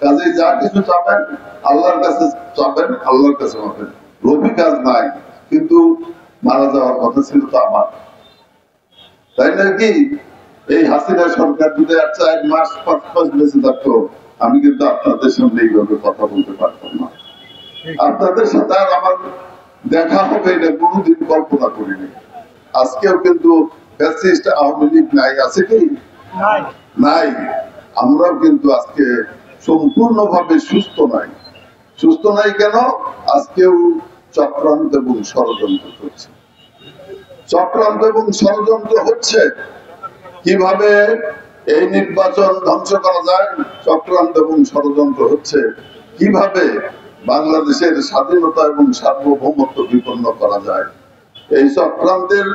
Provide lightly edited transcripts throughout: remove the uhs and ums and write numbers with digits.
কাজে যা কিছু চাবেন আল্লাহর কাছে চাবেন, আল্লাহর কাছে পাবেন। রবি কাজ নাই, কিন্তু মারা যাওয়ার কথা ছিল তো আমার, তাই নাকি? এই হাসিনা সরকার যদি আর 4 মাস 5 মাস বেঁচে থাকতো, আমি কিন্তু আপনাদের সামনে এইভাবে কথা বলতে পারতাম না। আপনাদের সাথে আর আমার দেখা হবে এটা কোনোদিন কল্পনা করিনি। আজকেও কিন্তু ফ্যাসিস্ট আওয়ামী লীগ নাই, আছে কি নাই? আমরাও কিন্তু আজকে সম্পূর্ণভাবে সুস্থ নাই। সুস্থ নাই কেন? আজকেও চক্রান্ত এবং ষড়যন্ত্র করছে। চক্রান্ত এবং ষড়যন্ত্র হচ্ছে কিভাবে এই নির্বাচন ধ্বংস করা যায়, চক্রান্ত এবং ষড়যন্ত্র হচ্ছে কিভাবে বাংলাদেশের স্বাধীনতা এবং সার্বভৌমত্ব বিপন্ন করা যায়। এই চক্রান্তের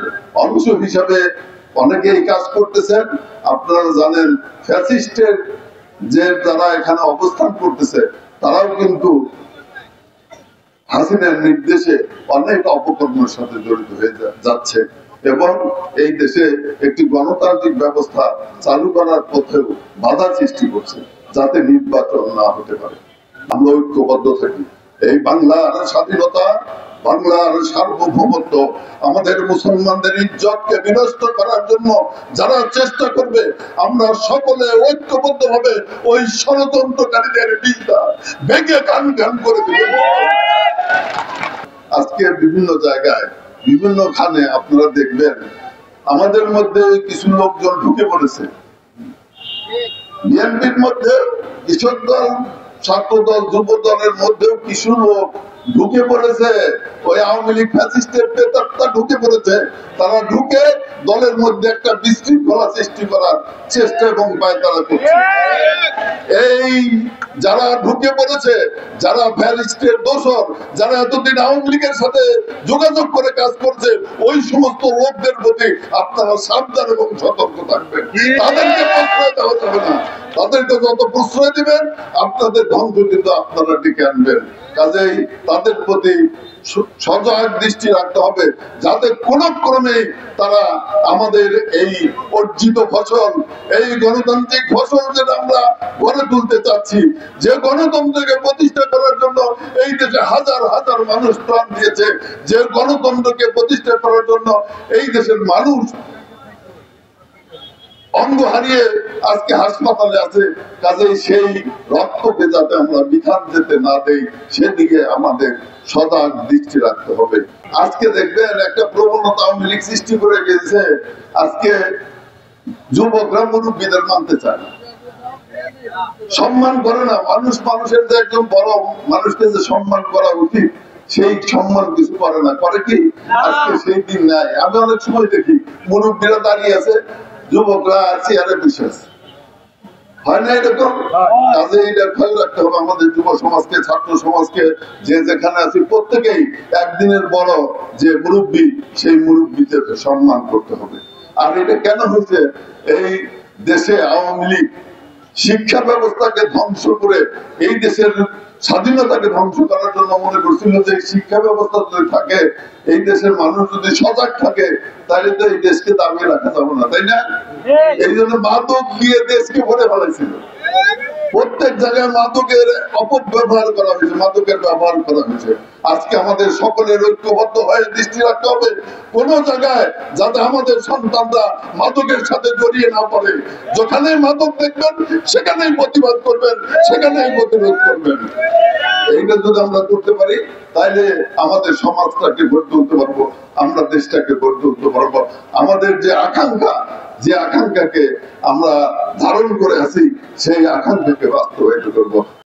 অংশ হিসাবে অনেকেই কাজ করতেছেন। আপনারা জানেন ফ্যাসিস্টের যে যারা এখানে অবস্থান করতেছে তারাও কিন্তু হাসিনার নির্দেশে অনেক অপকর্মের সাথে জড়িত হয়ে যাচ্ছে এবং এই দেশে একটি গণতান্ত্রিক ব্যবস্থা চালু করার পথেও বাধা সৃষ্টি করছে, যাতে নির্বাচন না হতে পারে। আমরা ঐক্যবদ্ধ থাকি। এই বাংলার স্বাধীনতা, বাংলার সার্বভৌমত্ব, আমাদের মুসলমানদের ইজ্জতকে বিনষ্ট করার জন্য যারা চেষ্টা করবে, আমরা সকলে ঐক্যবদ্ধ ভাবে ওই ষড়যন্ত্রকারীদের বিরুদ্ধে ভেঙে কান কান করে দেব। আজকে বিভিন্ন জায়গায় বিভিন্ন খানে আপনারা দেখবেন আমাদের মধ্যে কিছু লোকজন ঢুকে পড়েছে। বিএনপির মধ্যে কৃষক দল, ছাত্র দল, যুব দলের মধ্যেও কিছু লোক ঢুকে পড়েছে। ওই আওয়ামী লীগ ফ্যাসিস্টের প্রেতাত্মা ঢুকে পড়েছে। তারা ঢুকে দলের মধ্যে একটা বিশৃঙ্খলা সৃষ্টি করার চেষ্টা এবং পায়তারা করছে। এই যারা ঢুকে পড়েছে, যারা ফ্যাসিস্টের দোসর, যারা এতদিন আওয়ামী লীগের সাথে যোগাযোগ করে কাজ করছে, ওই সমস্ত লোকদের প্রতি আপনারা সাবধান এবং সতর্ক থাকবেন। তাদেরকে প্রশ্রয় দেওয়া যাবে না। তাদেরকে যত প্রশ্রয় দিবেন আপনাদের ধ্বংস কিন্তু আপনারা ডেকে আনবেন। কাজেই তাদের প্রতি সজাগ দৃষ্টি রাখতে হবে, যাতে কোন ক্রমে তারা আমাদের এই অর্জিত ফসল, এই গণতান্ত্রিক ফসল যেটা আমরা গড়ে তুলতে চাচ্ছি, যে গণতন্ত্রকে প্রতিষ্ঠা করার জন্য এই দেশে হাজার হাজার মানুষ প্রাণ দিয়েছে, যে গণতন্ত্রকে প্রতিষ্ঠা করার জন্য এই দেশের মানুষ অঙ্গ হারিয়ে আজকে হাসপাতালে আছে। কাজেই সেই রক্তকে যাতে আমরা বিধান যেতে না দেই, সেদিকে আমাদের সজাগ দৃষ্টি রাখতে হবে। আজকে দেখবেন একটা প্রবণতা আওয়ামী লীগ সৃষ্টি করে গেছে, আজকে যুবকরা মুরব্বীদের মানতে চায় না, সম্মান করে না। মানুষ মানুষের যে একজন বড় মানুষকে যে সম্মান করা উচিত, সেই সম্মান কিছু করে না। করে কি? আজকে সেই দিন নাই। আমি অনেক সময় দেখি মুরব্বীরা দাঁড়িয়ে আছে, যুবকরা চেয়ারে বসে আছে। হয় না এরকম? কাজে এটা খেয়াল রাখতে হবে আমাদের যুব সমাজকে, ছাত্র সমাজকে, যে যেখানে আছি প্রত্যেকেই একদিনের বড় যে মুরব্বী, সেই মুরব্বীকে সম্মান করতে হবে। আর এটা কেন হয়েছে? এই দেশে আওয়ামী লীগ শিক্ষা ব্যবস্থাকে ধ্বংস করে এই দেশের স্বাধীনতাকে ধ্বংস করার জন্য মনে করছিল যে শিক্ষা ব্যবস্থা যদি থাকে, এই দেশের মানুষ যদি সজাগ থাকে, তাহলে তো এই দেশকে দাবিয়ে রাখা যাবে না, তাই না? এই জন্য মাদক দিয়ে দেশকে ভরে ফেলেছিল। প্রত্যেক জায়গায় মাদকের অপব্যবহার করা হয়েছে, মাদকের ব্যবহার করা হয়েছে। আজকে আমাদের সকলের ঐক্যবদ্ধ হয়ে দৃষ্টি রাখতে হবে কোন জায়গায় যাতে আমাদের সন্তানরা মাদকের সাথে জড়িয়ে না পড়ে। যেখানেই মাদক দেখবেন সেখানেই প্রতিবাদ করবেন, সেখানেই প্রতিরোধ করবেন। এইটা যদি আমরা করতে পারি, তাহলে আমাদের সমাজটাকে গড়ে তুলতে পারবো, আমরা দেশটাকে গড়ে তুলতে পারবো। আমাদের যে আকাঙ্ক্ষা, যে আকাঙ্ক্ষাকে আমরা ধারণ করে আছি, সেই আকাঙ্ক্ষাকে বাস্তবায়িত করবো।